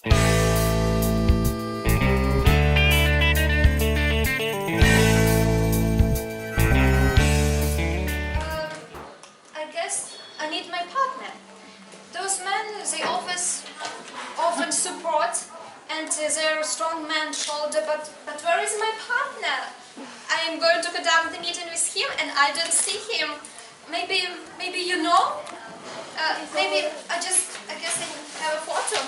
I guess I need my partner. Those men, they often support, and they're a strong man's shoulder, but where is my partner? I am going to conduct the meeting with him, and I don't see him. Maybe you know? Maybe I guess I have a photo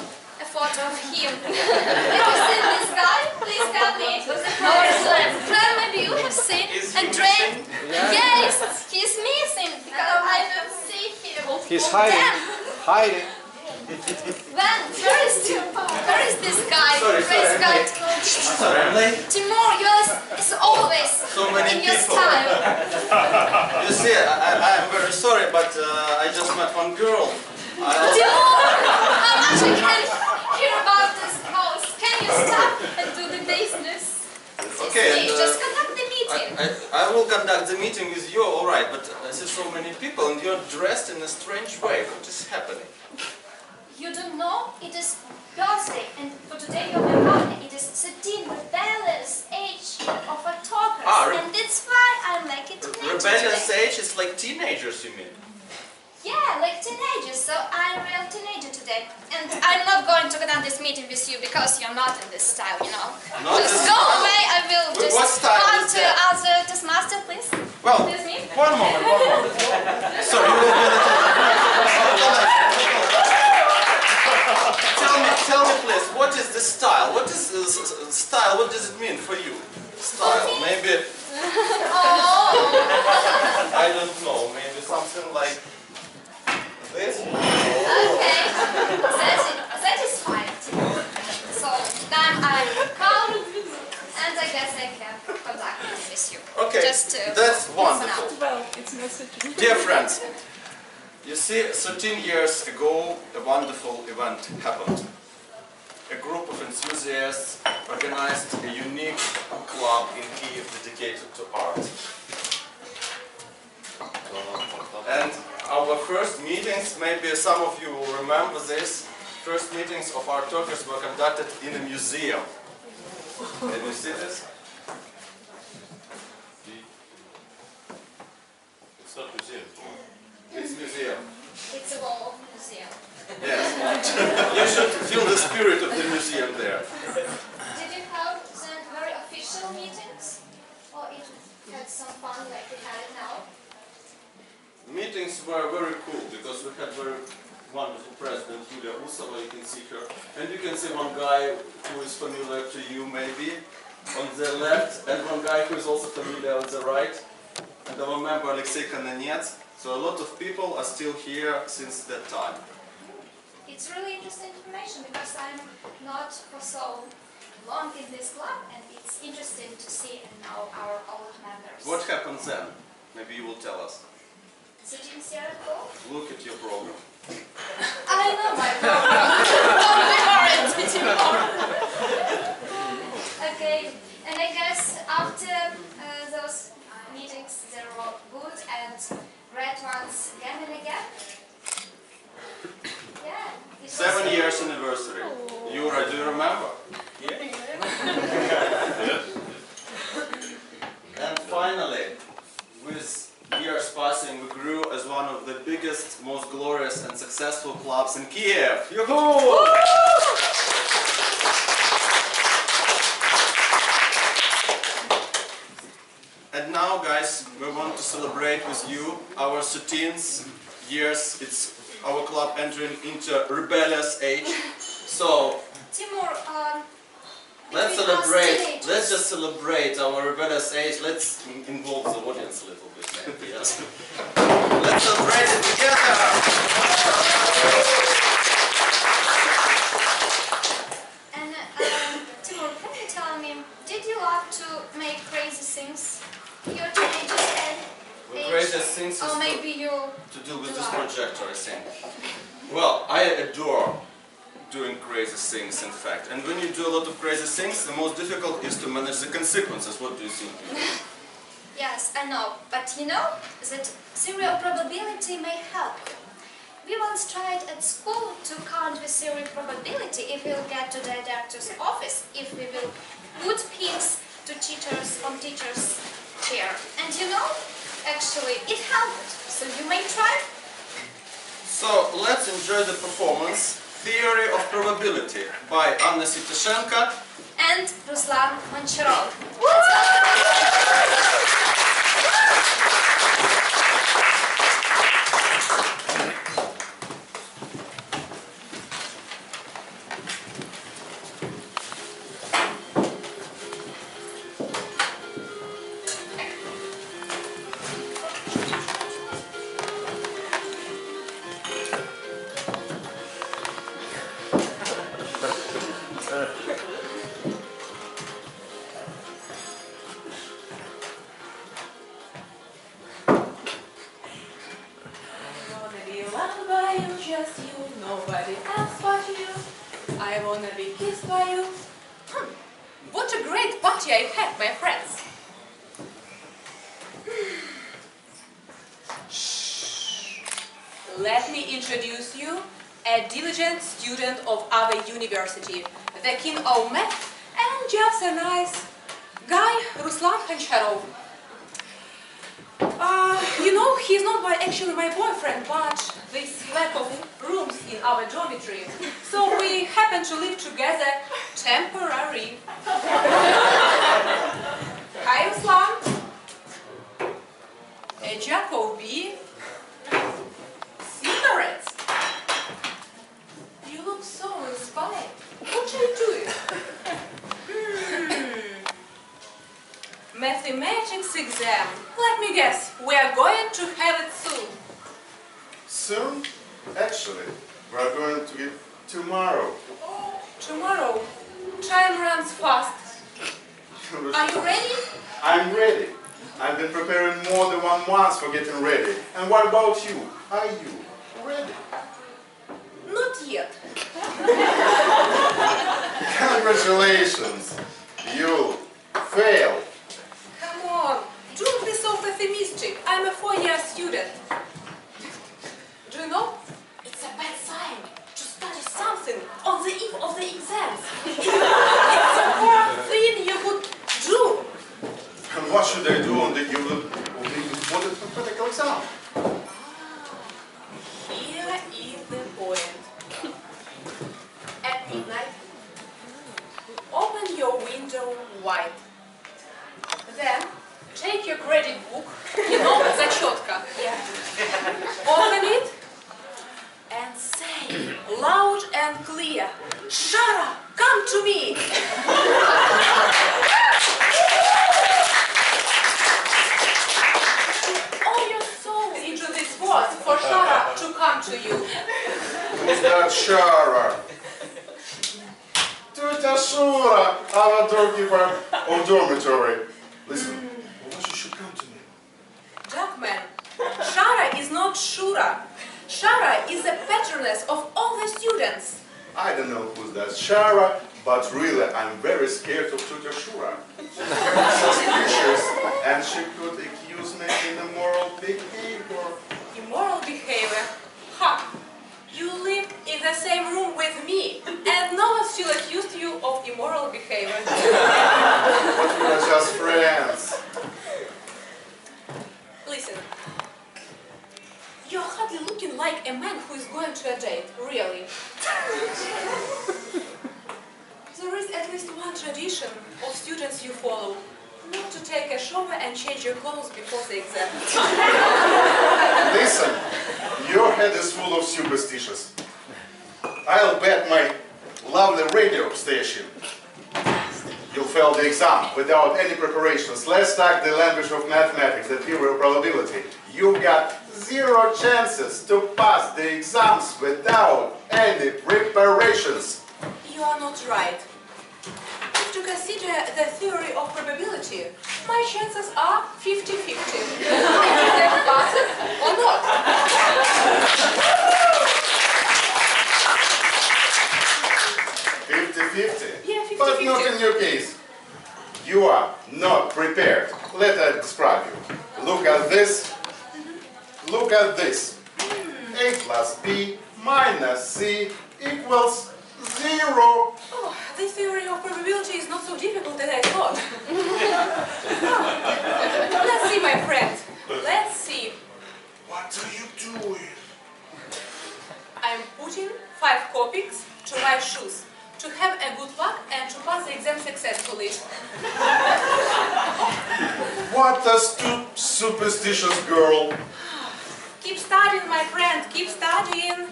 of him. Have you seen this guy? Please help me. Maybe you have seen. Andrey? Yes, he's missing because I don't see him. He's hiding. Hiding. Where is this guy? Sorry. Timur, yours is always So many in your people. style. You see, I'm very sorry, but I just met one girl. Timur, how much I can hear about this house? Can you stop and do the business? Okay. Just conduct the meeting. I will conduct the meeting with you, all right, but I see so many people and you're dressed in a strange way. What is happening? You don't know? It is birthday, and for today you're my partner. It is 13 rebellious age of a talker, and that's why I'm like a teenager. Rebellious today. age is like teenagers, you mean? Yeah, like teenagers, so I'm a real teenager today. And I'm not going to conduct this meeting with you because you're not in this style, you know. Just go away, I will just What style go is to that? other Toastmaster, please. Well, Excuse me? one moment. Sorry, you will be Tell me please, what is the style? What is style? What does it mean for you? Style, maybe, Oh! I don't know, maybe something like this? Okay, that is fine. So, then I'm calm, and I guess I can conduct this with you. Okay, Just to that's listen wonderful. out. Well, it's not such a... Dear friends, you see, 13 years ago, a wonderful event happened. A group of enthusiasts organized a unique club in Kiev dedicated to art. And our first meetings, maybe some of you will remember this, first meetings of our talkers were conducted in a museum. Can you see this? It's not museum. It's museum. It's a wall of museum. Yes. You should feel the spirit of the museum there. Did you have then very official meetings? Or it had some fun like we had it now? Meetings were very cool because we had very wonderful president, Yulia, you can see her. And you can see one guy who is familiar to you maybe on the left, and one guy who is also familiar on the right. And our member Alexei Kananets. So a lot of people are still here since that time. It's really interesting information because I'm not for so long in this club, and it's interesting to see and know our old members. What happened then? Maybe you will tell us. Sitting here at home? Look at your program. I know my program. Don't be worried, Timur. Okay, and I guess after those meetings, they were good and great ones again and again. Yeah. 7 years anniversary. Yuriy, do you remember? Yeah. And finally, with years passing, we grew as one of the biggest, most glorious and successful clubs in Kiev. Yoo-hoo! And now, guys, we want to celebrate with you our 13th years. It's our club entering into rebellious age. So Timur, let's between us celebrate. teenagers- Let's just celebrate our rebellious age. Let's involve the audience a little bit. Yes. Let's celebrate it together. And Timur, can you tell me, did you love to make crazy things? Your teenagers and The greatest things is or maybe you to do with this projector, I think. Well, I adore doing crazy things, in fact. And when you do a lot of crazy things, the most difficult is to manage the consequences. What do you think? Yes, I know, but you know that zero probability may help. We once tried at school to count the theory probability if we'll get to the director's office, if we will put pins to teachers on teachers' chair. And you know, actually it helped, so you may try. So let's enjoy the performance, Theory of Probability by Anna Sitashenko and Ruslan and Anna. I wanna be kissed by you. What a great party I had, my friends. Shh. Let me introduce you, a diligent student of our university, the king of math, and just a nice guy, Ruslan and Anna. You know, he's not actually my boyfriend, but this lack of rooms in our dormitory. So we happen to live together temporarily. Hi, Ruslan. A Jacobi. Cigarettes. You look so inspired. What are you doing? Mathematics exam. Let me guess, we are going to have it soon. Soon? Actually, we are going to it tomorrow. Tomorrow? Time runs fast. Are you ready? I'm ready. I've been preparing more than 1 month for getting ready. And what about you? Are you ready? Not yet. Congratulations! You failed. Come on, don't be so pessimistic. I'm a 4-year student. Do you know? It's a bad sign to study something on the eve of the exams. It's the worst thing you could do. And what should I do on the eve of the important mathematical exam? Here is the point. At midnight, open your window wide. Then, take your credit book, you know, зачетка. Open it and say, loud and clear, Shara, come to me! All your soul into this words for Shara to come to you. Who's that Shara? Tita Shura, our doorkeeper of dormitory. Listen, why she should come to me? Duckman, Shara is not Shura. Shara is the patroness of all the students. I don't know who's that Shara, but really I'm very scared of Tita Shura. She's suspicious and she could accuse me in immoral behavior. Immoral behavior? Ha! You live in the same room with me, and no one still accused you of immoral behavior. But we are just friends. Listen, you're hardly looking like a man who is going to a date, really. There is at least one tradition of students you follow, not to take a shower and change your clothes before the exam. Listen, your head is full of superstitions. I'll bet my lovely radio station you'll fail the exam without any preparations. Let's talk the language of mathematics, the theory of probability. You've got 0 chances to pass the exams without any preparations. You are not right. If to consider the theory of probability, my chances are 50-50. Either pass it or not. 50-50? Yeah, 50-50. But not in your case. You are not prepared. Let us describe you. Look at this. Look at this. A plus B minus C equals 0. Oh, this theory of probability is not so difficult as I thought. Let's see, my friend. Let's see. What are you doing? I'm putting 5 copies to my shoes to have a good luck and to pass the exam successfully. What a superstitious girl. Keep studying, my friend. Keep studying.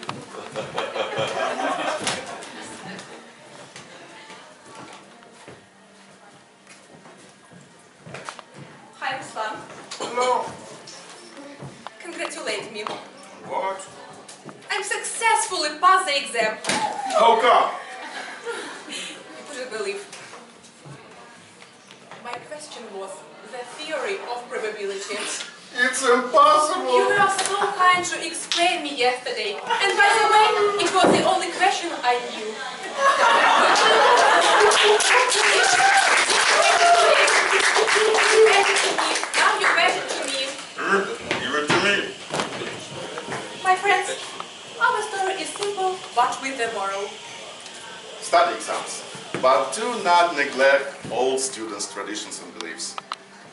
Hi, Ruslan. Hello. Congratulate me. What? I'm successfully passed the exam. How come? You couldn't believe. My question was the theory of probability. It's impossible. You were so kind to explain me yesterday. And by the way, it was the only question I knew. Now you better to me. Give it to me. My friends, our story is simple, but with a moral. Study exams. But do not neglect old students' traditions and beliefs.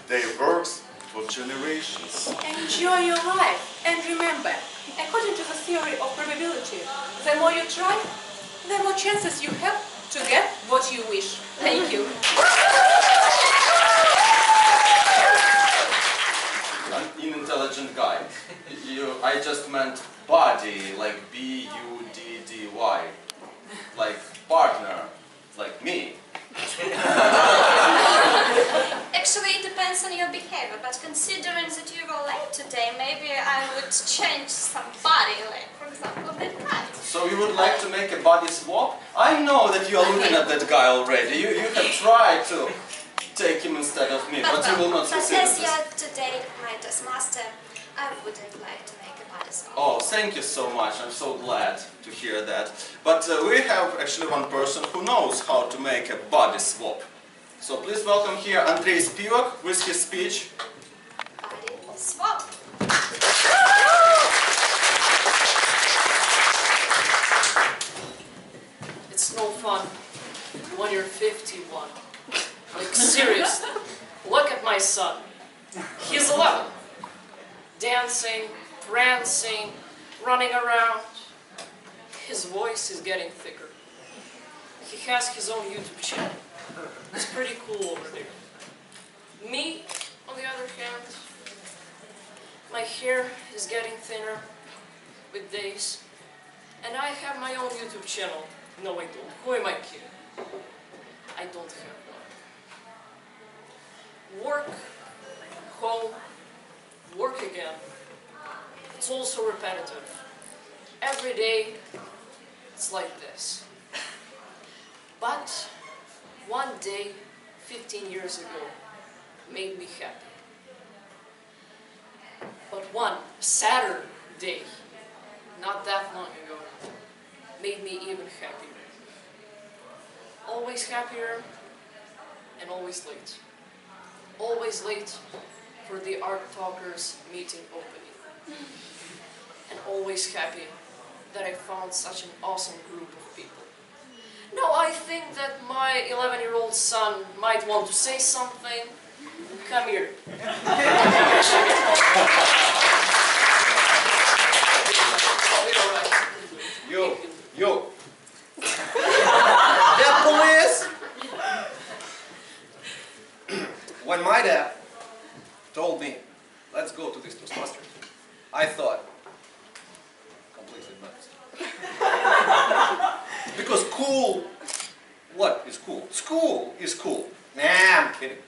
They works for generations. Enjoy your life. And remember, according to the theory of probability, the more you try, the more chances you have to get what you wish. Thank you. An intelligent guy. I just meant body, like B-U-D-D-Y. Like partner, like me. Actually, it depends on your behavior, but considering that you were late today, maybe I would change somebody, like, for example, that guy. So you would like to make a body swap? I know that you are looking at that guy already. You have tried to take him instead of me, but you will not succeed. But as you're today my Toastmaster, I wouldn't like to make a body swap. Oh, thank you so much. I'm so glad to hear that. But we have actually one person who knows how to make a body swap. So please welcome here Andrey with his speech. Body swap. It's no fun when you're 51. Like, seriously, look at my son. He's 11. Dancing, prancing, running around. His voice is getting thicker. He has his own YouTube channel. It's pretty cool over there. Me, on the other hand, my hair is getting thinner with days. And I have my own YouTube channel. No, I don't. Who am I kidding? I don't have one. Work, home, work again. It's also repetitive. Every day, it's like this. But one day, 15 years ago, made me happy. But one Saturday, not that long ago, made me even happier. Always happier and always late. Always late for the Art Talkers meeting opening. And always happy that I found such an awesome group of people. Now I think that my 11-year-old son might want to say something. Come here. Yo. That police! When my dad told me, let's go to this Toastmasters, I thought, completely nuts. Because cool, what is cool? School is cool. Nah, I'm kidding.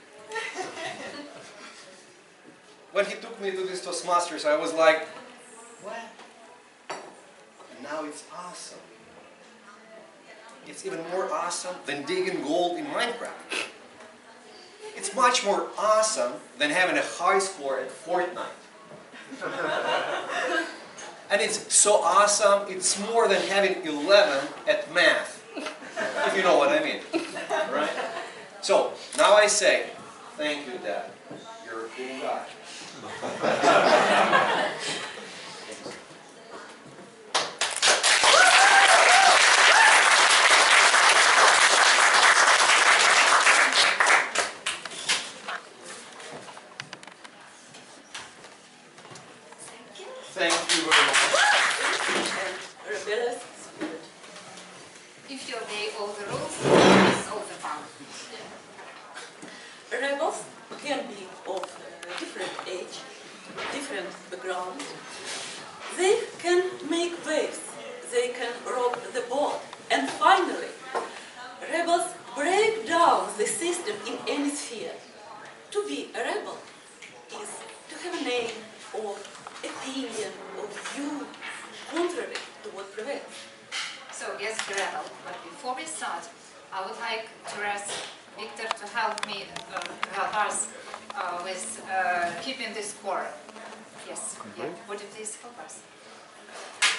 When he took me to this Toastmasters, I was like, what? And now it's awesome. It's even more awesome than digging gold in Minecraft. It's much more awesome than having a high score at Fortnite. And it's so awesome, it's more than having 11 at math, if you know what I mean. Right? So, now I say, thank you, Dad. You're a cool guy. If you obey all the rules, it's all the fun. Rebels can be of different age, different background. They can make waves, they can rock the boat, and finally, rebels break down the system in any sphere. To be a rebel is to have a name or opinion or view contrary to what prevails. So yes, the rebel. But before we start, I would like to ask Victor to help me, help us with keeping the score. Yes. Yeah. Would you please help us?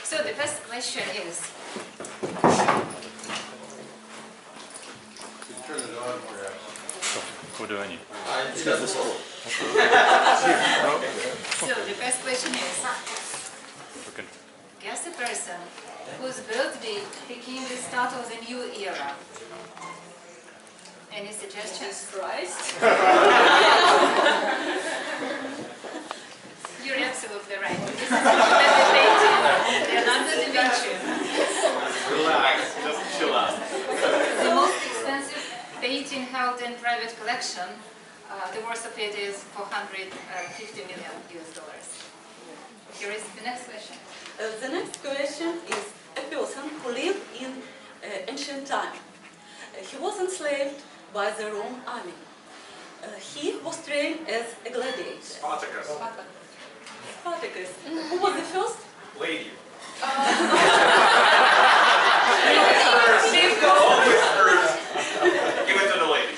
So the first question is. Turn it on for us. What do I need? So the first question is. Okay. Guess the person whose birthday became the start of the new era. Any suggestions? Christ. You're absolutely right. This is Leonardo da Vinci. Relax, just chill out. The most expensive painting held in private collection, the worth of it is $450 million US. Here is the next question. The next question is a person who lived in ancient time. He was enslaved by the Roman army. He was trained as a gladiator. Spartacus. Spartacus. Who was the first? Lady. Give it to the lady.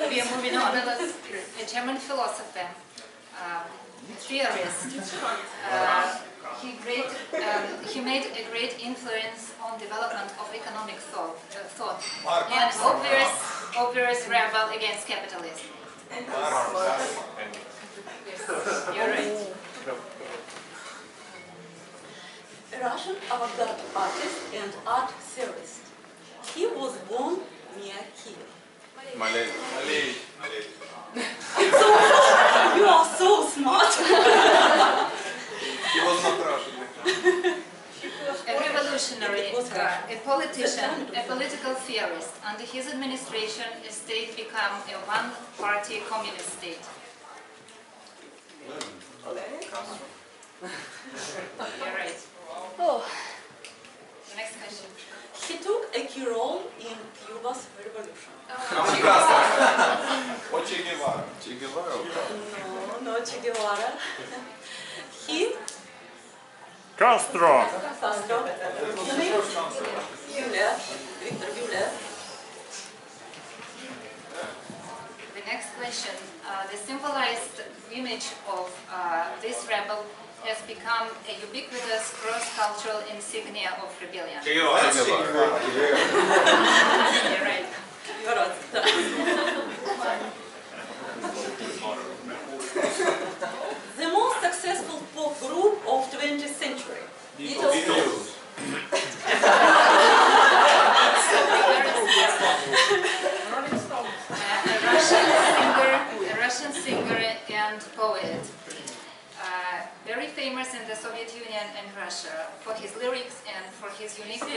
We are moving on. A German philosopher, theorist. He made a great influence on development of economic thought and obvious rebel against capitalism. Yes, you're right. A Russian avant-garde artist and art theorist. He was born near Kiev. Malay. You are so smart. He was not Russian. A revolutionary, a politician, a political theorist. Under his administration, a state became a one-party communist state. You're right. Oh. The next question. He took a key role in Cuba's revolution. What Che Guevara? No, Che Guevara. He Castro! Yulia, Victor Yulia. The next question. The symbolized image of this rebel has become a ubiquitous cross-cultural insignia of rebellion. You're right. You're right. The most successful pop group of 20th century. Beatles. A Russian singer and poet. Very famous in the Soviet Union and Russia for his lyrics and for his unique He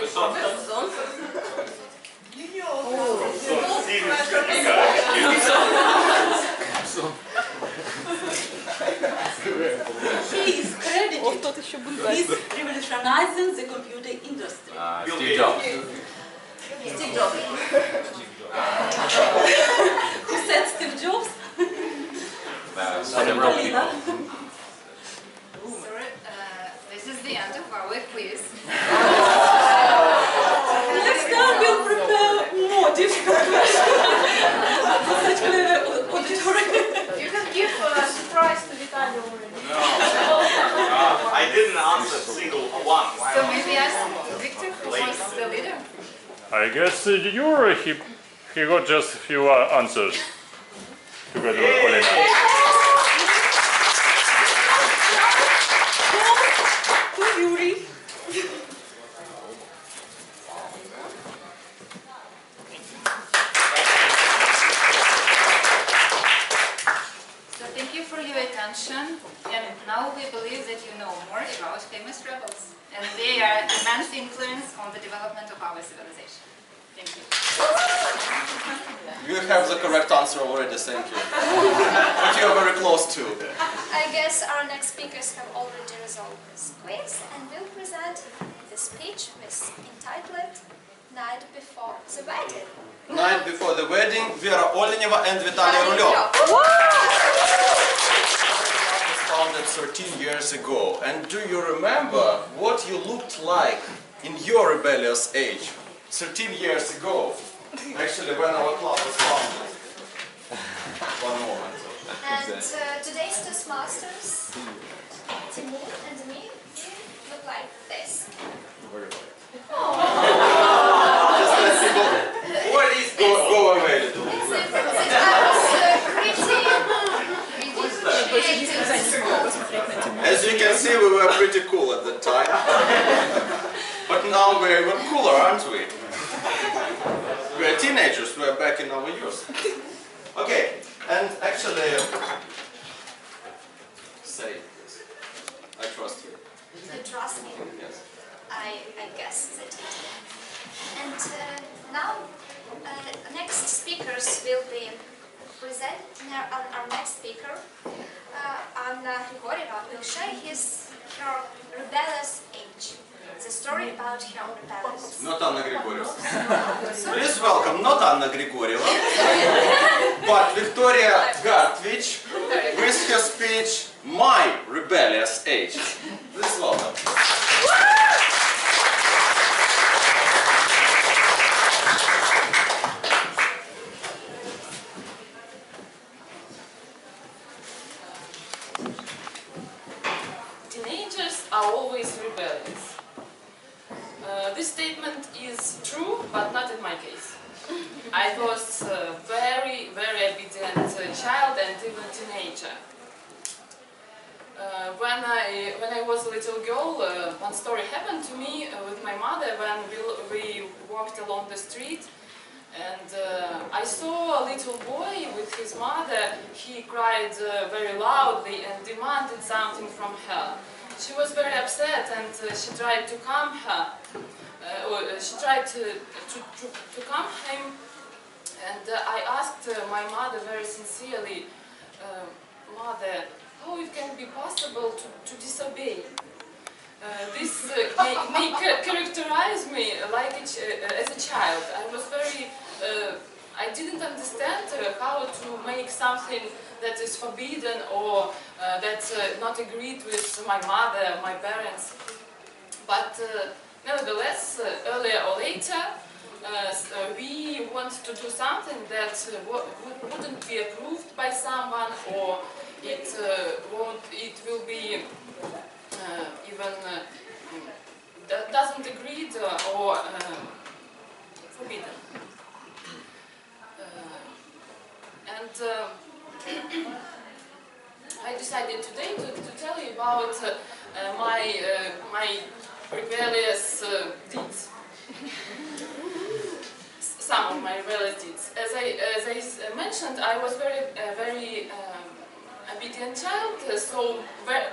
is credited with revolutionizing the computer industry. Steve Jobs. Steve Jobs. Who said Steve Jobs? Several people. This is the end of our quiz. Next time we'll prepare more difficult questions for such clever auditory. You can give a surprise to Vitaliy already. No. I didn't answer single one. So maybe ask Victor, who was the leader. I guess Yuriy, he got just a few answers. Together with Plyna. To Yuriy. So thank you for your attention, and now we believe that you know more about famous rebels. And immense influence on the development of our civilization. Thank you. You have the correct answer already, thank you. But you are very close to. I guess our next speakers have already resolved this quiz and will present the speech entitled Night Before the Wedding. Night before the wedding, Vera Oleneva and Vitaliy was founded 13 years ago. And do you remember what you looked like in your rebellious age? 13 years ago, actually, when our club was founded. One moment. And today's Toastmasters, Timur and me, look like this. Just let's see. What is go away, little bit. As you can see, we were pretty cool at the time. But now we're even cooler, aren't we? We're teenagers, we're back in our youth. Okay, and actually, say this. I trust you. You trust me? Yes. I guess that you do. And now, next speakers will be presenting. Our next speaker, Anna Grigorieva, will share her rebellious age. The story about her rebellious. Not Anna Grigorieva. Please welcome not Anna Grigorieva, but Victoria Gartvich with her speech, My Rebellious Age. Please welcome. Teenagers are always rebellious. This statement is true, but not in my case. I was a very, very obedient child and even teenager. When I was a little girl, one story happened to me with my mother when we walked along the street, and I saw a little boy with his mother. He cried very loudly and demanded something from her. She was very upset and she tried to calm her. She tried to calm him, and I asked my mother very sincerely, Mother, how it can be possible to disobey? This may characterize me like as a child. I was very, I didn't understand how to make something that is forbidden or that's not agreed with my mother, my parents. But nevertheless, earlier or later, we want to do something that wouldn't be approved by someone, or it will be even doesn't agree or forbidden. I decided today to tell you about my rebellious deeds. Some of my rebellious deeds. As I mentioned, I was very obedient child, so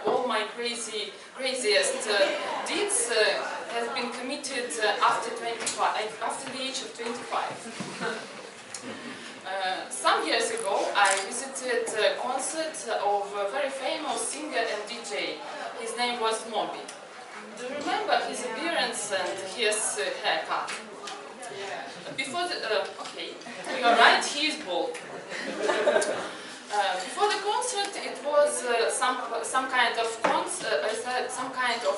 all my craziest deeds have been committed after the age of 25. Some years ago, I visited a concert of a very famous singer and DJ. His name was Moby. Do you remember his appearance and his haircut? Before the okay, you are right. He is bald. Before the concert, it was some kind of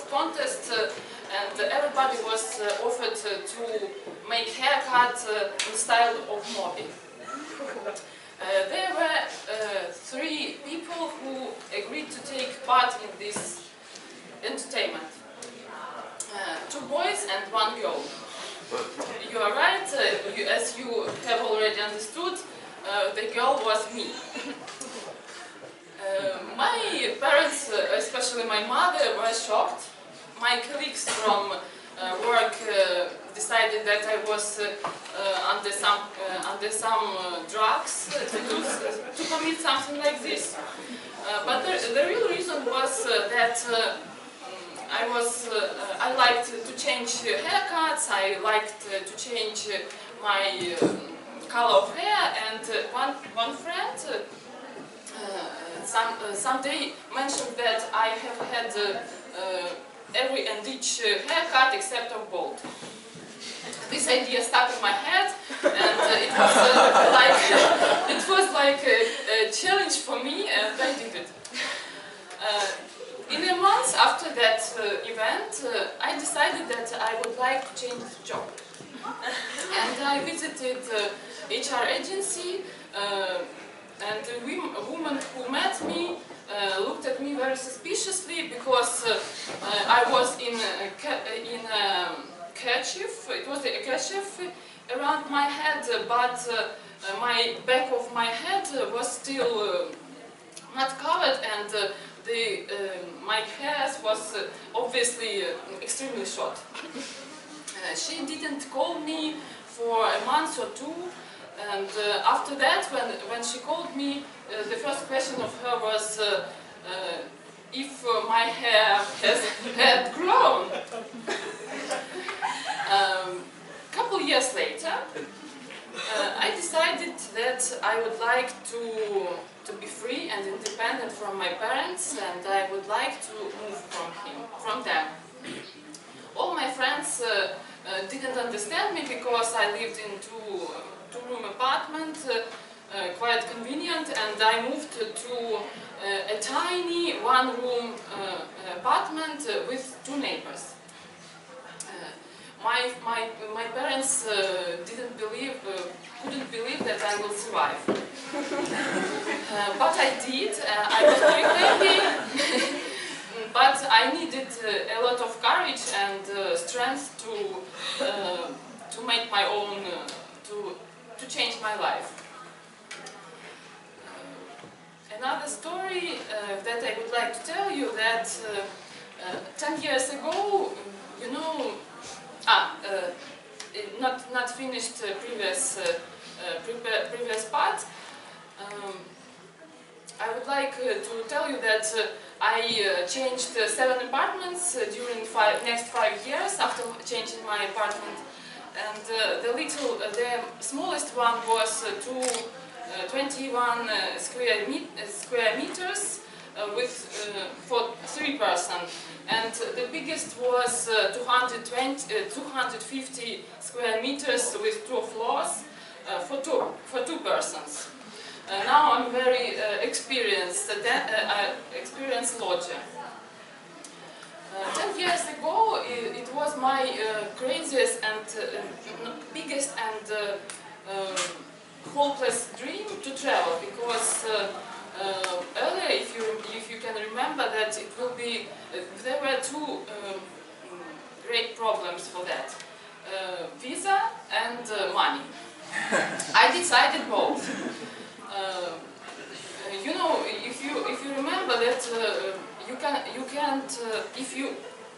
contest, and everybody was offered to make haircut in style of Moby. There were 3 people who agreed to take part in this entertainment. 2 boys and 1 girl. You are right, as you have already understood, the girl was me. My parents, especially my mother, were shocked. My colleagues from work decided that I was under some drugs to commit something like this. But the real reason was that I liked to change haircuts. I liked to change my color of hair. And one friend someday mentioned that I have had every and each haircut except of bald. This idea stuck in my head, and it was like a challenge for me, and I did it. In a month after that event, I decided that I would like to change the job. And I visited HR agency, and the woman who met me looked at me very suspiciously because I was in a kerchief. It was a kerchief around my head, but my back of my head was still not covered, and my hair was obviously extremely short. She didn't call me for a month or two, and after that, when she called me, the first question of her was if my hair had grown. Couple years later, I decided that I would like to be free and independent from my parents, and I would like to move from them. All my friends didn't understand me because I lived in two-room apartment, quite convenient, and I moved to a tiny one-room apartment with two neighbors. My parents couldn't believe that I will survive. But I did. I was very happy. But I needed a lot of courage and strength to make my own, to change my life. Another story that I would like to tell you that 10 years ago, you know, not finished previous part. I would like to tell you that I changed 7 apartments during next 5 years after changing my apartment, and the smallest one was 21 square meters for 3 persons, and the biggest was 250 square meters with 2 floors for two persons. Now I'm very experienced lodger. 10 years ago, it was my craziest and biggest and hopeless dream to travel, because earlier, if you can remember, that it will be there were 2 great problems for that: visa and money. I decided both. You know, if you remember that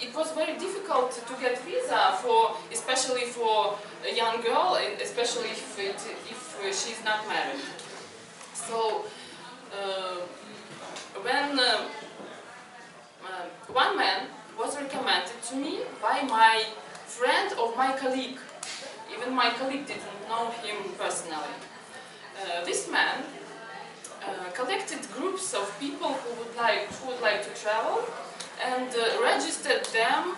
it was very difficult to get visa especially for a young girl, especially if she's not married. So when one man was recommended to me by my friend of my colleague. Even my colleague didn't know him personally. This man collected groups of people who would like to travel and registered them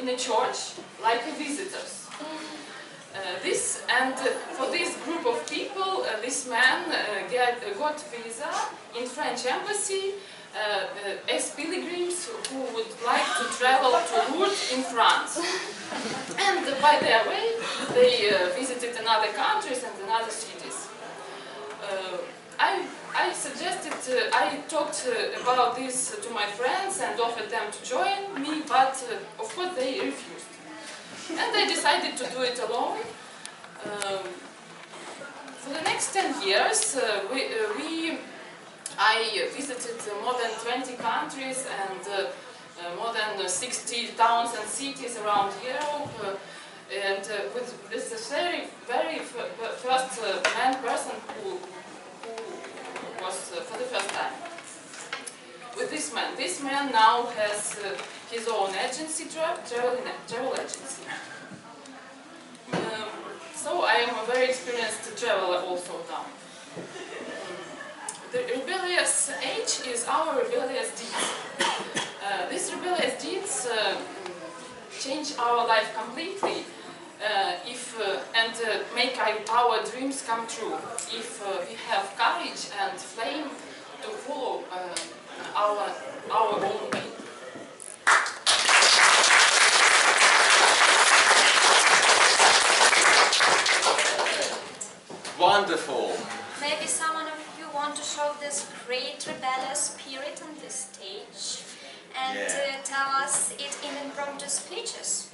in a church like visitors. For this group of people, this man got visa in French embassy as pilgrims who would like to travel to Lourdes in France. And by their way, they visited another countries and another cities. I talked about this to my friends and offered them to join me, but of course they refused. And I decided to do it alone. For the next 10 years, I visited more than 20 countries and more than 60 towns and cities around Europe. And with this very first person who was for the first time. with this man. This man now has his own agency, travel agency. So I am a very experienced traveler also now. The rebellious age is our rebellious deeds. These rebellious deeds change our life completely and make our dreams come true. If we have courage and flame to follow our own way. Wonderful. Maybe someone of you want to show this great rebellious spirit on this stage and tell us it in impromptu speeches.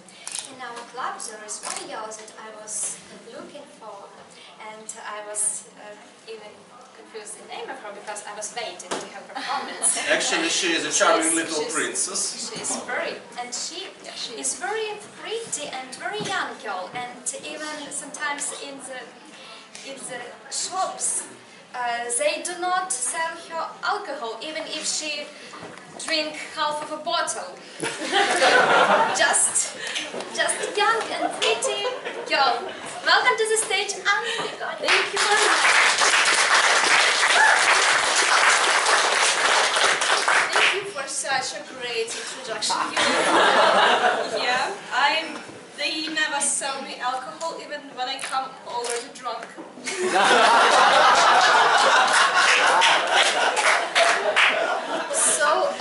In our club there is one girl that I was looking for, and I was even confused the name of her because I was waiting to her performance. Actually, she is a charming little princess. She is very, and she is very pretty and very young girl, and even sometimes in the shops they do not sell her alcohol, even if she drink half of a bottle. just young and pretty girl. Welcome to the stage, Andrey. Thank you very much. Thank you for such a great introduction. Yeah, they never sell me alcohol even when I come already drunk. So,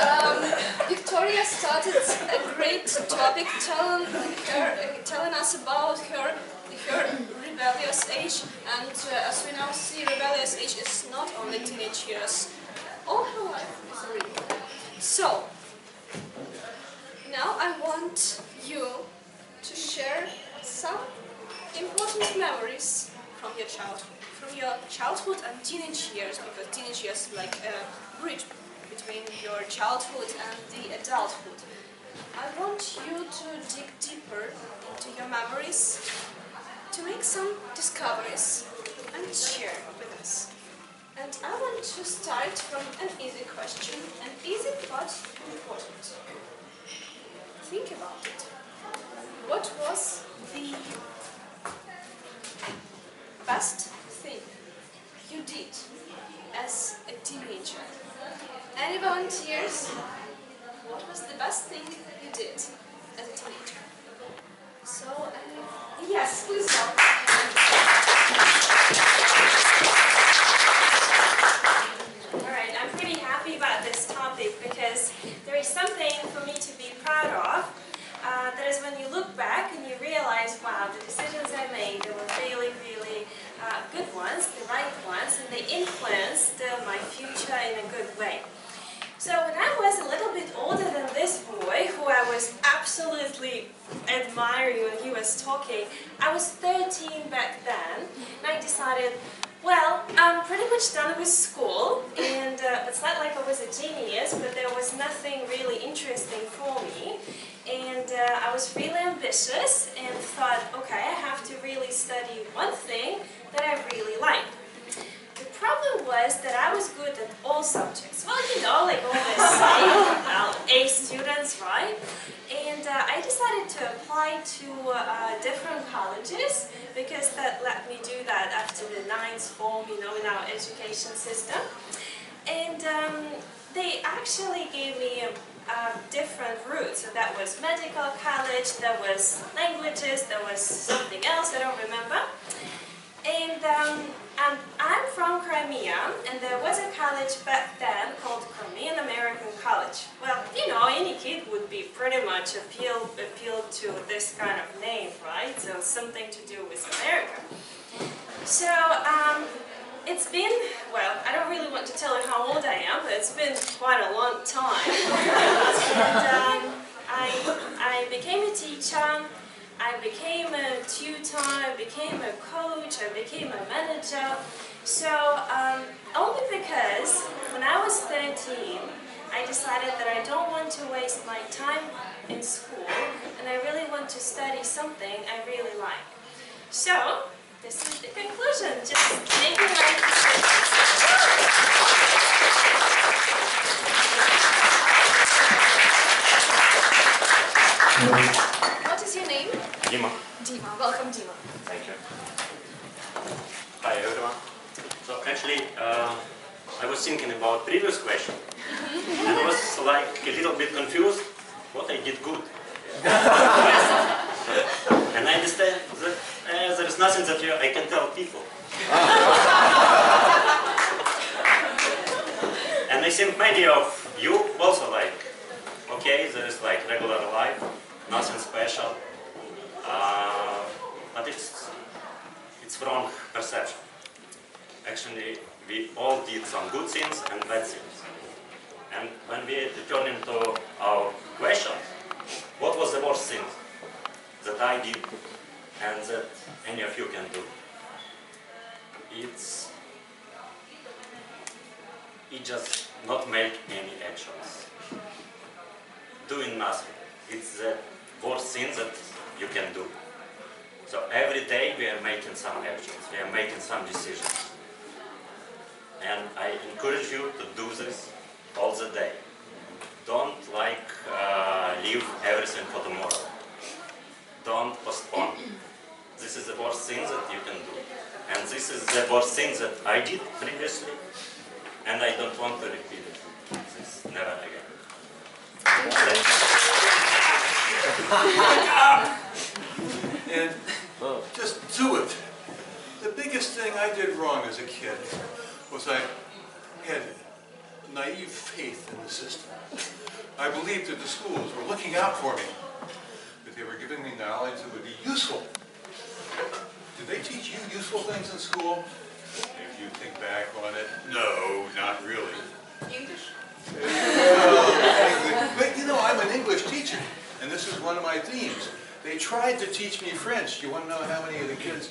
Victoria started a great topic telling us about her rebellious age, and as we now see, rebellious age is not only teenage years. All her life is a rebel. So, now I want you to share some important memories from your childhood and teenage years, because teenage years is like a bridge between your childhood and the adulthood. I want you to dig deeper into your memories, to make some discoveries and share with us. And I want to start from an easy question, an easy but important. Think about it. What was the best thing you did as a teenager? Any volunteers? What was the best thing you did as a teenager? So, yes, please go. Alright, I'm pretty happy about this topic because there is something for me to be proud of. That is when you look back and you realize, wow, the decisions I made, they were really, really good ones, the right ones, and they influenced my future in a good way. So when I was a little bit older than this boy, who I was absolutely admiring when he was talking, I was 13 back then, and I decided, well, I'm pretty much done with school, and it's not like I was a genius, but there was nothing really interesting for me. And I was really ambitious and thought, okay, I have to really study one thing that I really like. The problem was that I was good at all subjects. Well, you know, like all the A students, right? And I decided to apply to different colleges because that let me do that after the 9th form, you know, in our education system. And they actually gave me different routes. So that was medical college, there was languages, there was something else, I don't remember. And I'm from Crimea, and there was a college back then called Crimean American College. Well, you know, any kid would be pretty much appealed to this kind of name, right? So something to do with America. So it's been, well, I don't really want to tell you how old I am, but it's been quite a long time. And I became a teacher. I became a tutor, I became a coach, I became a manager. So, only because when I was 13, I decided that I don't want to waste my time in school, and I really want to study something I really like. So, this is the conclusion. Just make your life What is your name? Dima. Dima. Welcome, Dima. Thank you. Hi everyone. So actually, I was thinking about previous question, and I was like a little bit confused what I did good. And I understand that there is nothing that I can tell people. And I think many of you also like, okay, there is like regular life, nothing special, but it's wrong perception. Actually, we all did some good things and bad things. And when we return into our question, what was the worst thing that I did and that any of you can do? It just not make any actions. Doing nothing. It's the worst thing that you can do. So every day we are making some actions, we are making some decisions. And I encourage you to do this all the day. Don't leave everything for tomorrow. Don't postpone. This is the worst thing that you can do. And this is the worst thing that I did previously, and I don't want to repeat it. This never again. And just do it. The biggest thing I did wrong as a kid was I had naive faith in the system. I believed that the schools were looking out for me, that they were giving me knowledge that would be useful. Did they teach you useful things in school? If you think back on it, no, not really. English? But you know, I'm an English teacher, and this is one of my themes. They tried to teach me French. You want to know how many of the kids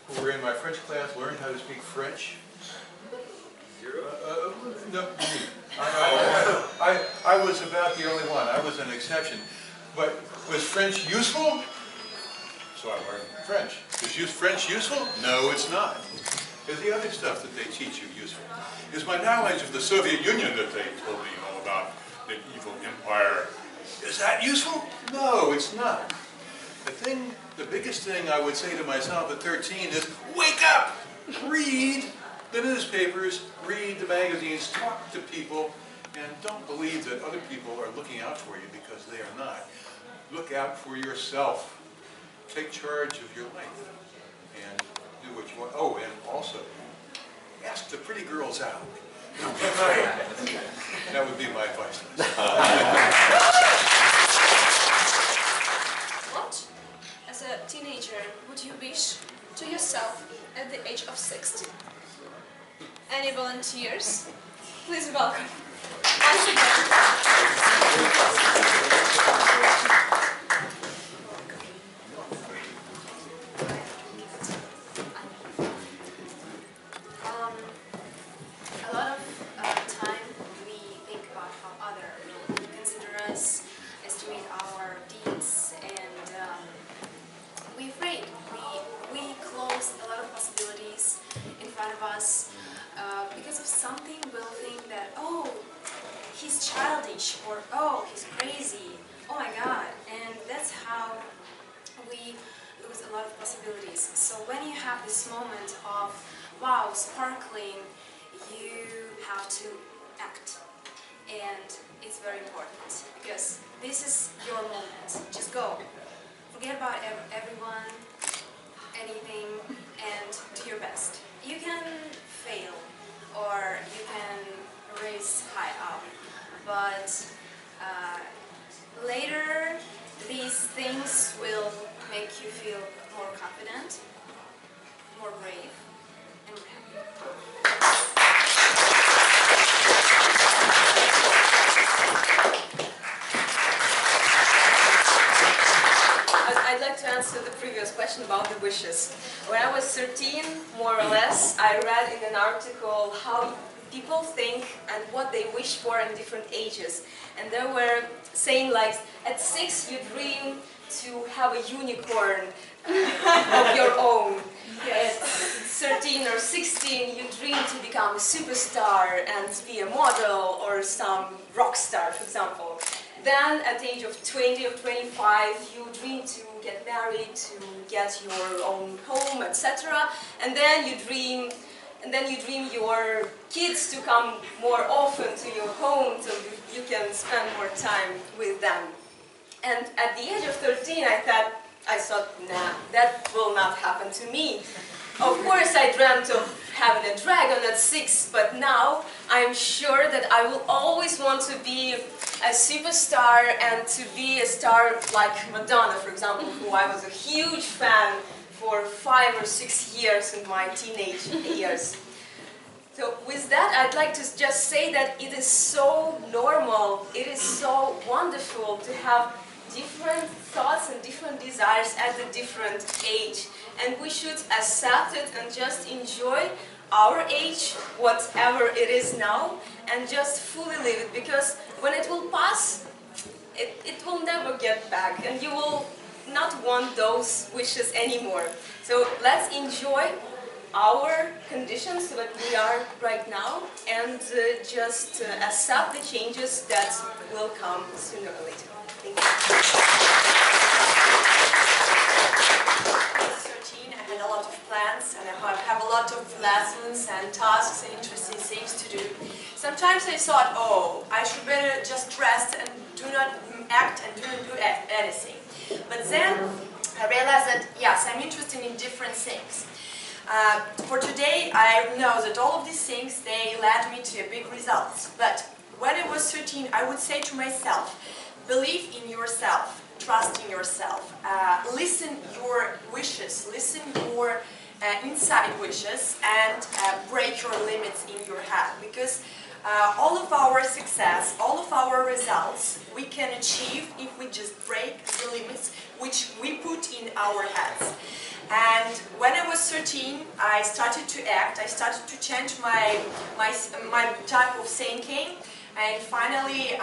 who were in my French class learned how to speak French? Zero? No. I was about the only one. I was an exception. But was French useful? So I learned French. Is French useful? No, it's not. Is the other stuff that they teach you useful? Is my knowledge of the Soviet Union that they told me all about, the evil empire, is that useful? No, it's not. The biggest thing I would say to myself at 13 is, wake up! Read the newspapers, read the magazines, talk to people, and don't believe that other people are looking out for you because they are not. Look out for yourself. Take charge of your life and do what you want. Oh, and also, ask the pretty girls out. That would be my advice. What, as a teenager, would you wish to yourself at the age of 60? Any volunteers? Please welcome. Once again. A lot of time we think about how others will consider us, estimate our deeds, and we're afraid. We close a lot of possibilities in front of us because of something. We'll think that, oh, he's childish, or oh, he's crazy, oh my god, and that's how we lose a lot of possibilities. So when you have this moment of wow, sparkling, you have to act, and it's very important because this is your moment. Just go, forget about everyone, anything, and do your best. You can fail or you can raise high up, but later these things will make you feel more confident, more brave, and more happy. I'd like to answer the previous question about the wishes. When I was 13, more or less, I read in an article how people think and what they wish for in different ages. And they were saying like, at 6 you dream to have a unicorn of your own. At 13 or 16, you dream to become a superstar and be a model or some rock star, for example. Then, at the age of 20 or 25, you dream to get married, to get your own home, etc. And then you dream your kids to come more often to your home, so you can spend more time with them. And at the age of 13, I thought, nah, that will not happen to me. Of course, I dreamt of having a dragon at 6, but now I'm sure that I will always want to be a superstar and to be a star like Madonna, for example, who I was a huge fan for 5 or 6 years in my teenage years. So with that, I'd like to just say that it is so normal, it is so wonderful to have different thoughts and different desires at a different age. And we should accept it and just enjoy our age, whatever it is now, and just fully live it, because when it will pass, it will never get back, and you will not want those wishes anymore. So let's enjoy our conditions that we are right now, and just accept the changes that will come sooner or later. Thank you. I was 13, I had a lot of plans, and I have a lot of lessons and tasks and interesting things to do. Sometimes I thought, oh, I should better just rest and do not act and do not do anything. But then I realized that, yes, I'm interested in different things. For today, I know that all of these things, they led me to big results. But when I was 13, I would say to myself, believe in yourself, trust in yourself, listen your wishes, listen your inside wishes, and break your limits in your head. Because all of our success, all of our results, we can achieve if we just break the limits which we put in our heads. And when I was 13, I started to act, I started to change my type of thinking, and finally,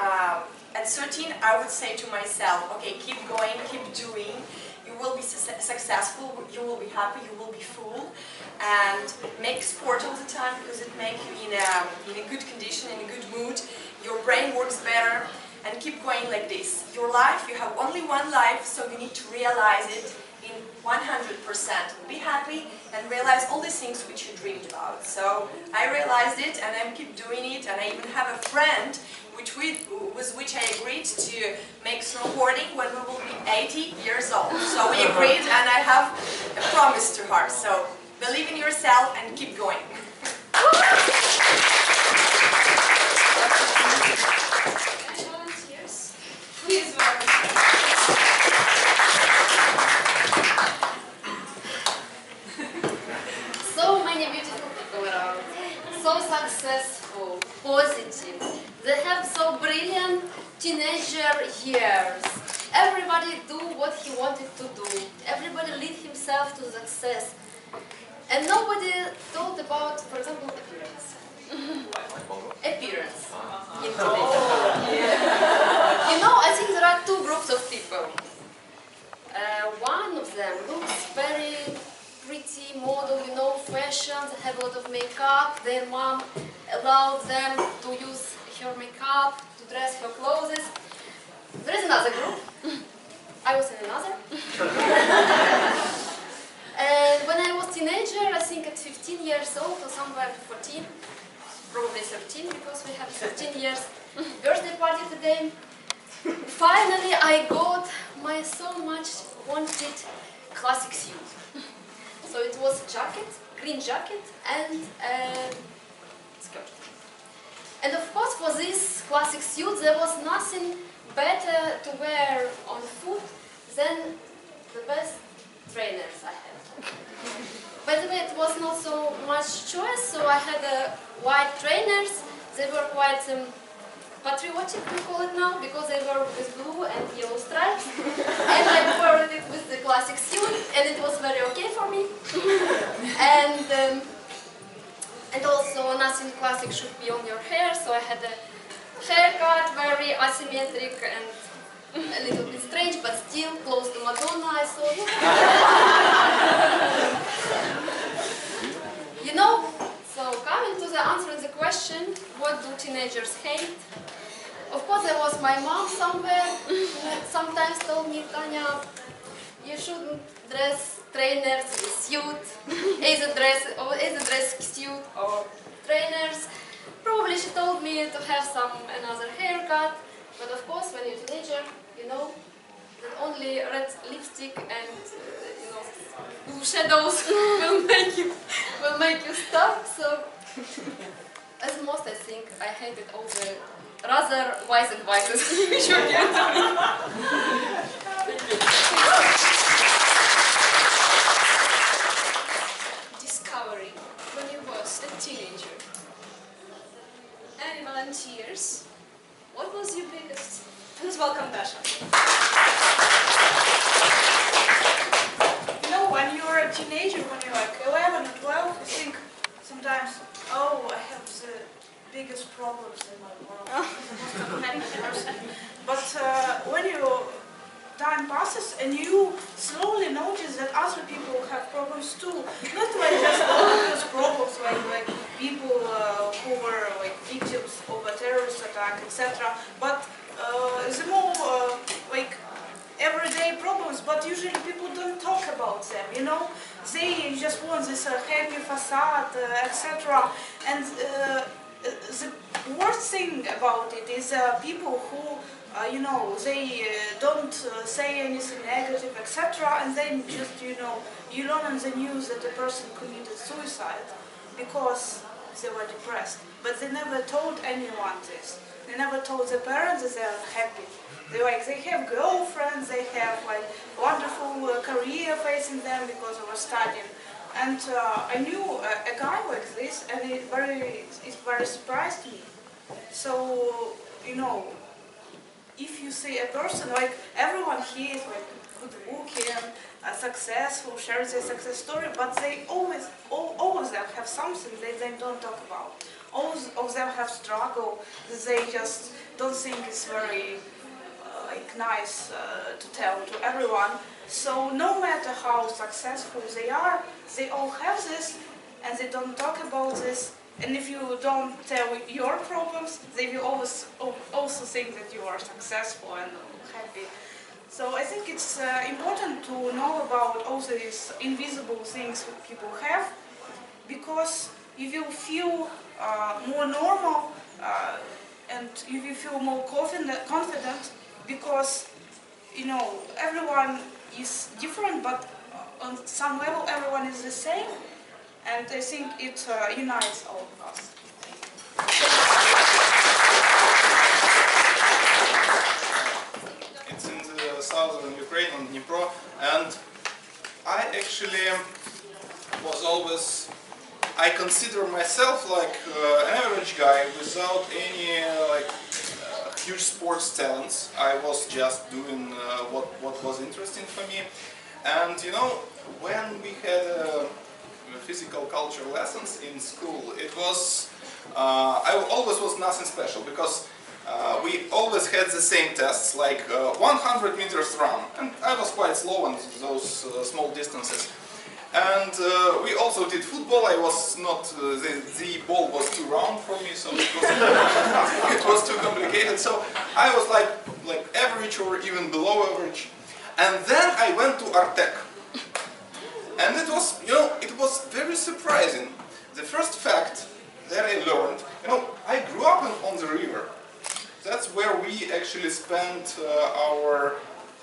at 13, I would say to myself, okay, keep going, keep doing, you will be successful, you will be happy, you will be full, and make sport all the time because it makes you in a good condition, in a good mood, your brain works better, and keep going like this. Your life, you have only one life, so you need to realize it in 100%. Be happy and realize all the things which you dreamed about. So I realized it, and I keep doing it, and I even have a friend with which I agreed to make snowboarding when we will be 80 years old. So we agreed, and I have a promise to her. So believe in yourself and keep going. Volunteers? Please volunteer. So many beautiful people around, so successful, positive. They have so brilliant teenager years. Everybody do what he wanted to do. Everybody lead himself to success. And nobody thought about, for example, appearance. Appearance. You know, I think there are two groups of people. One of them looks very pretty, model, you know, fashion, they have a lot of makeup, their mom allowed them to use her makeup, to dress her clothes. There is another group. I was in another. And when I was teenager, I think at 15 years old or somewhere 14, probably 13, because we have 13 years birthday party today. Finally, I got my so much wanted classic suit. So it was a jacket, green jacket, and skirt. And of course, for this classic suit, there was nothing better to wear on foot than the best trainers I had. By the way, it was not so much choice, so I had white trainers. They were quite patriotic, we call it now, because they were with blue and yellow stripes. And I wore it with the classic suit, and it was very okay for me. And also nothing classic should be on your hair, so I had a haircut, very asymmetric, and a little bit strange, but still close to Madonna, I thought. You know, so coming to the answering the question, what do teenagers hate? Of course, there was my mom somewhere who sometimes told me, Tanya, you shouldn't dress trainers with suit, either dress suit or trainers. Probably she told me to have another haircut, but of course, when you're a teenager, you know that only red lipstick and you know blue shadows will make you stop. So, as most, I think I hated all the rather wise advices which were given to me. Discovery when you was a teenager. Any volunteers? What was your biggest? Please welcome Dasha. You know, when you're a teenager, when you're like 11 or 12, you think sometimes, oh, I have the biggest problems in my world. I'm a many person. But when time passes and you slowly notice that other people have problems too. Not like just obvious problems like people who were like victims of a terrorist attack, etc. But the more like everyday problems, but usually people don't talk about them, you know? They just want this happy facade, etc. And the worst thing about it is people who, you know, they don't say anything negative, etc. And then just, you know, you learn on the news that the person committed suicide because they were depressed. But they never told anyone this. They never told their parents that they are happy. They have girlfriends, they have like wonderful career facing them because they were studying. And I knew a guy like this, and it very surprised me. So, you know, if you see a person, like everyone here is like good looking, successful, shares their success story, but they all of them have something that they don't talk about. All of them have struggle that they just don't think is very like nice to tell to everyone. So no matter how successful they are, they all have this, and they don't talk about this. And if you don't tell your problems, they will always also think that you are successful and happy. So I think it's important to know about all these invisible things that people have, because you will feel more normal and you will feel more confident, because, you know, everyone is different, but on some level everyone is the same. And I think it unites all of us. It's in the southern Ukraine, on Dnipro, and I actually was always, I consider myself like an average guy without any huge sports talents. I was just doing what was interesting for me. And you know, when we had physical culture lessons in school, it was, I always was nothing special, because we always had the same tests, like 100 meters run, and I was quite slow on those small distances. And we also did football. I was not, the ball was too round for me, so it was too complicated. So I was like average or even below average. And then I went to Artec. And it was, you know, it was very surprising. The first fact that I learned, you know, I grew up on the river. That's where we actually spent our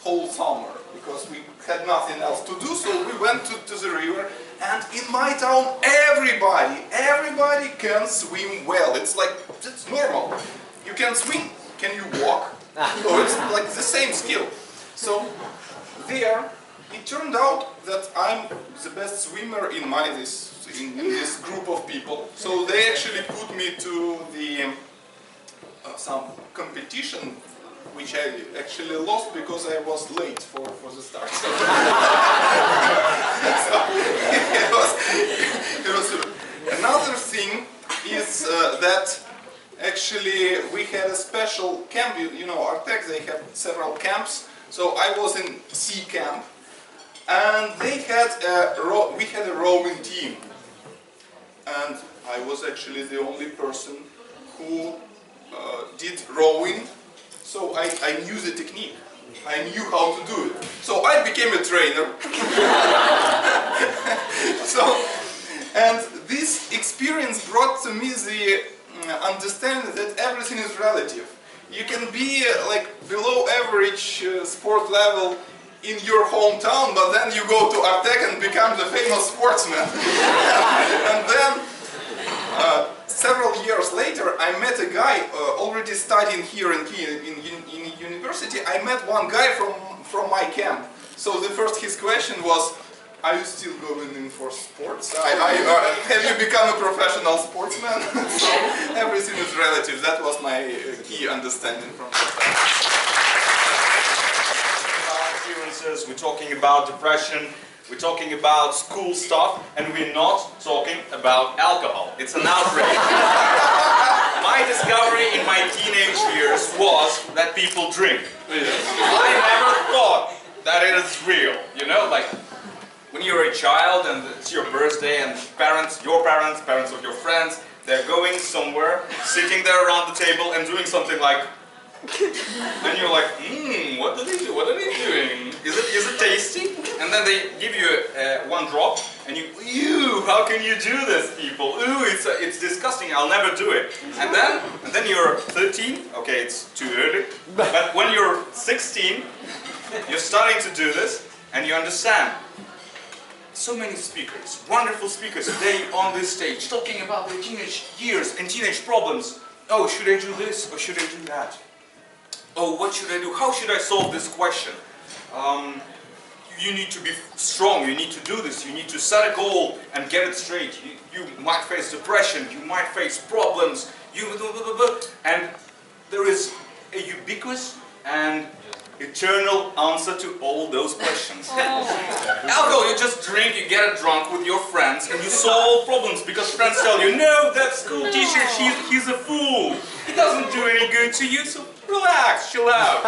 whole summer, because we had nothing else to do, so we went to the river. And in my town, everybody can swim well. It's like, it's normal. You can swim, can you walk? So it's like the same skill. So there, it turned out that I'm the best swimmer in this group of people. So they actually put me to the some competition, which I actually lost because I was late for the start. So it was another thing is that actually we had a special camp. You know, Artec, they have several camps. So I was in C camp, and they had we had a rowing team, and I was actually the only person who did rowing. So I knew the technique. I knew how to do it. So I became a trainer. And this experience brought to me the understanding that everything is relative. You can be like below average sport level in your hometown, but then you go to Artec and become the famous sportsman. And then several years later, I met a guy already studying here in Kiev in university. I met one guy from my camp. So the first his question was, "Are you still going in for sports? Have you become a professional sportsman?" So everything is relative. That was my key understanding from that time. About experiences, we're talking about depression, we're talking about school stuff, and we're not talking about alcohol. It's an outrage. My discovery in my teenage years was that people drink. I never thought that it is real, you know, like when you're a child and it's your birthday and parents of your friends, they're going somewhere, sitting there around the table and doing something like, and you're like, what are they doing? What are they doing? Is it tasty? And then they give you one drop, and you, ew, how can you do this, people? Ooh, it's disgusting. I'll never do it. And then you're 13. Okay, it's too early. But when you're 16, you're starting to do this, and you understand. So many speakers, wonderful speakers today on this stage, talking about their teenage years and teenage problems. Oh, should I do this or should I do that? Oh, what should I do? How should I solve this question? You need to be strong, you need to do this, you need to set a goal and get it straight. You might face depression, you might face problems, and there is a ubiquitous and eternal answer to all those questions. Alcohol, you just drink, you get drunk with your friends, and you solve problems because friends tell you, no, that school teacher, he's a fool. He doesn't do any good to you, so relax, chill out.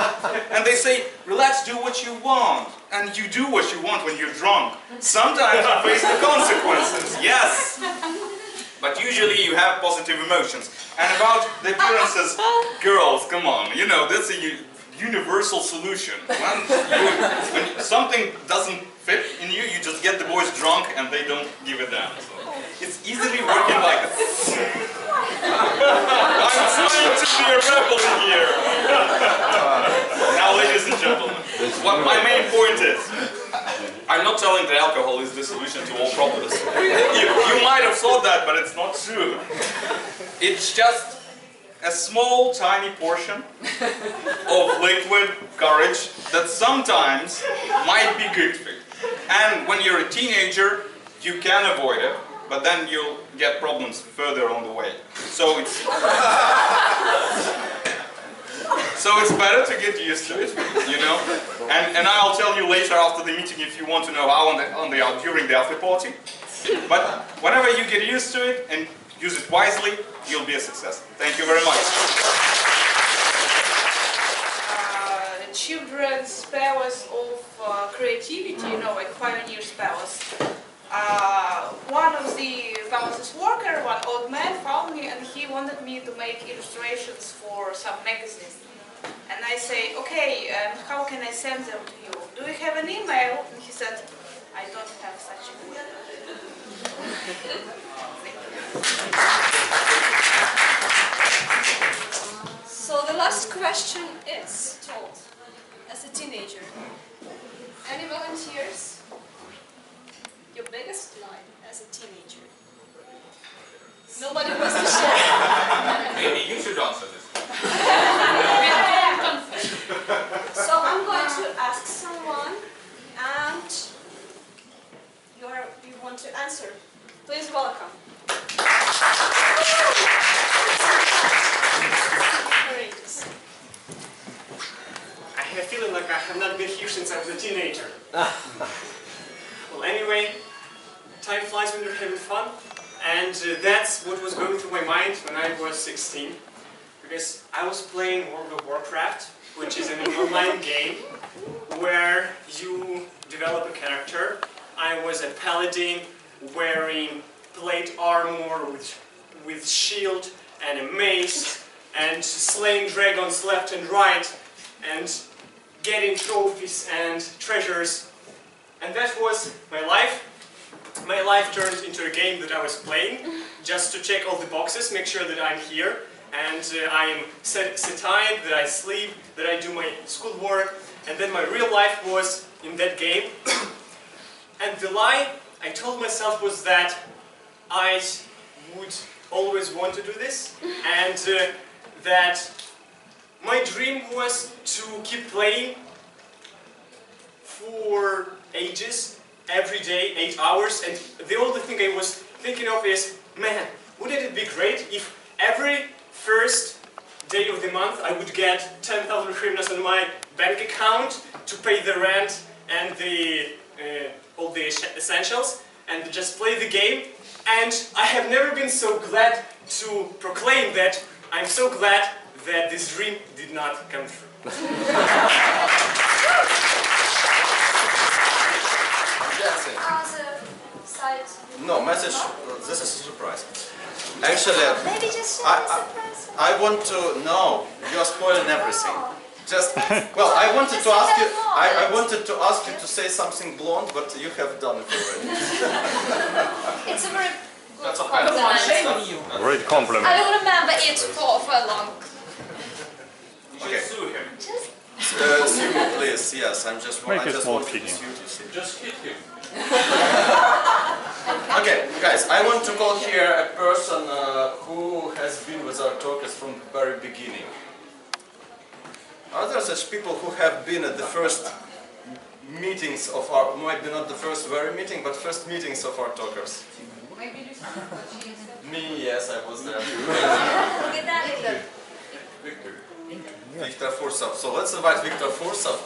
And they say, relax, do what you want. And you do what you want when you're drunk. Sometimes you face the consequences, yes. But usually you have positive emotions. And about the appearances, girls, come on, you know, that's a universal solution. When something doesn't fit in you, you just get the boys drunk and they don't give a damn. So it's easily working like this. I'm trying to be a rebel here. Now, ladies and gentlemen, what my main point is, I'm not telling that alcohol is the solution to all problems. You might have thought that, but it's not true. It's just a small, tiny portion of liquid courage that sometimes might be good for you. And when you're a teenager, you can avoid it, but then you'll get problems further on the way. So it's better to get used to it, you know. And I'll tell you later after the meeting if you want to know how during the after party. But whenever you get used to it and use it wisely, you'll be a success. Thank you very much. Children's powers of creativity, you know, like pioneers' powers. One of the famouz worker, one old man, found me and he wanted me to make illustrations for some magazines. And I say, okay, and how can I send them to you? Do you have an email? And he said, I don't have such a good. So the last question is told as a teenager. Any volunteers? Your biggest line as a teenager? Nobody wants to share. Maybe you should answer this. So I'm going to ask someone, and you want to answer. Please welcome. I have a feeling like I have not been here since I was a teenager. Well, anyway, time flies when you're having fun, and that's what was going through my mind when I was 16. because I was playing World of Warcraft, which is an online game where you develop a character. I was a paladin wearing plate armor with shield and a mace and slaying dragons left and right and getting trophies and treasures. And that was my life. My life turned into a game that I was playing just to check all the boxes, make sure that I'm here and I am satiated, that I sleep, that I do my schoolwork. And then my real life was in that game. And the lie I told myself was that I would always want to do this, and that my dream was to keep playing for ages, every day, 8 hours, and the only thing I was thinking of is, man, wouldn't it be great if every first day of the month I would get 10,000 hryvnias on my bank account to pay the rent and all the essentials, and just play the game. And I have never been so glad to proclaim that I'm so glad that this dream did not come true. No, message, this is a surprise. Actually, Maybe just I want to know, you're spoiling everything. Just, well, I wanted to ask you, I wanted to ask you to say something blonde, but you have done it already. It's a very That's good okay. compliment. Great compliment. I will remember it for long. Okay. Sue him. Sue me, please. Yes, I'm just. Make I a just small want to kidding. sue you, see. Just hit him. Okay, guys, I want to call here a person who has been with our talkers from the very beginning. Are there such people who have been at the first meetings of our, maybe not the first very meeting, but first meetings of our talkers? Me, yes, I was there. Victor Fursov. So let's invite Victor Fursov.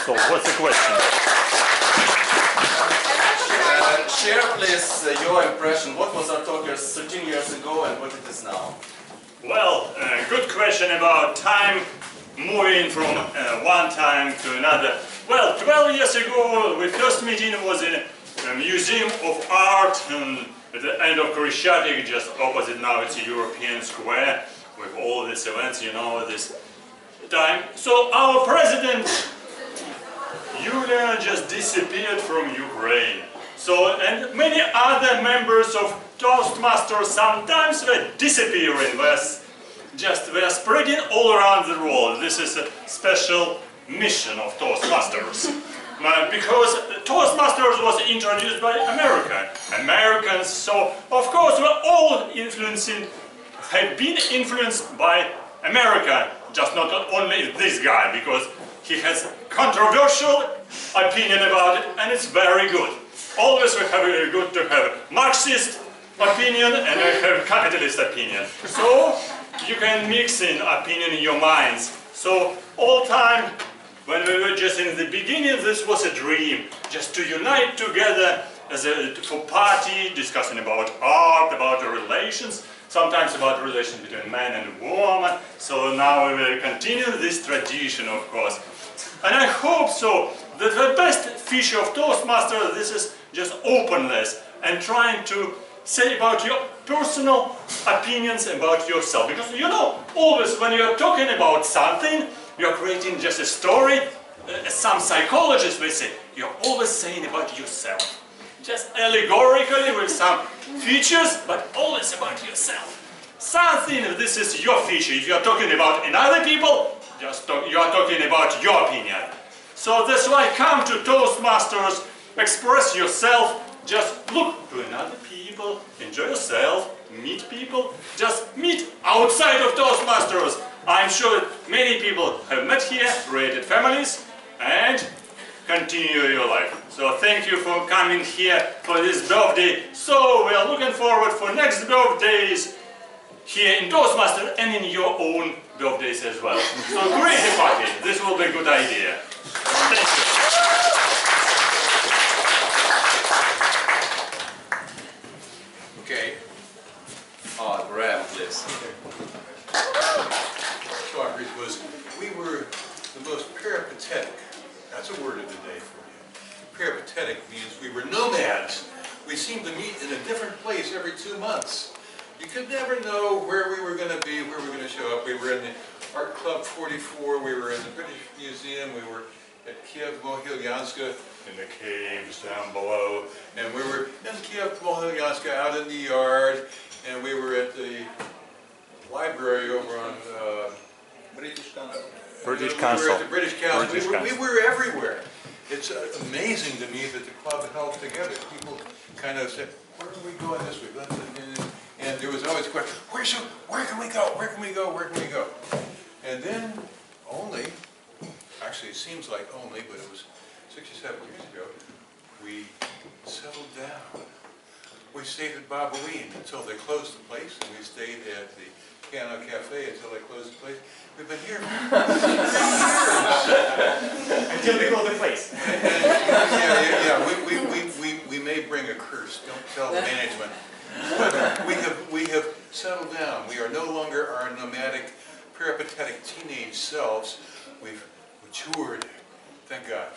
So what's the question? Share please your impression. What was our talkers 13 years ago and what it is now? Well, good question about time moving from one time to another. Well, 12 years ago, the first meeting was in a museum of art and at the end of Khrushchev, just opposite now it's a European square with all these events, you know, this time. So our president, Yulia, just disappeared from Ukraine. So, and many other members of Toastmasters sometimes were disappearing, they're spreading all around the world. This is a special mission of Toastmasters. Because Toastmasters was introduced by Americans, so of course we're all have been influenced by America, just not only this guy, because he has controversial opinion about it, and it's very good. Always we have very good to have Marxist opinion and we have capitalist opinion. So you can mix in opinion in your minds. So all time, when we were just in the beginning, this was a dream, just to unite together as for party, discussing about art, about the relations, sometimes about relations between man and woman. So now we will continue this tradition, of course. And I hope so that the best feature of Toastmasters, this is just openness and trying to say about your personal opinions about yourself. Because you know, always when you're talking about something, you're creating just a story. Some psychologists will say, you're always saying about yourself. Just allegorically with some features, but always about yourself. Something, this is your feature. If you're talking about another people, you are talking about your opinion. So that's why come to Toastmasters, express yourself, just look to another people, enjoy yourself, meet people, just meet outside of Toastmasters. I'm sure many people have met here, created families, and continue your life. So thank you for coming here for this birthday. So we are looking forward for next birthdays here in Toastmasters and in your own birthdays as well. So great party. This will be a good idea. Thank you. Okay. Graham, please. peripatetic means we were nomads. We seemed to meet in a different place every 2 months. You could never know where we were going to be, where we were going to show up. We were in the Art Club 44, we were in the British Museum, we were at Kiev, Mohilyanska, in the caves down below, and we were in Kiev, Mohilyanska, out in the yard, and we were at the library over on British Council. British Council. We were at the British Council. We were everywhere. It's amazing to me that the club held together. People kind of said, where are we going this week? And there was always a question, where can we go? Where can we go? Where can we go? And then actually it seems like only, but it was 6 or 7 years ago, we settled down. We stayed at Babouine until they closed the place, and we stayed at the Piano Cafe until they closed the place. We've been here for 3 years. Until they close the place. We may bring a curse. Don't tell the management. But we have settled down. We are no longer our nomadic, peripatetic teenage selves. We've matured. Thank God.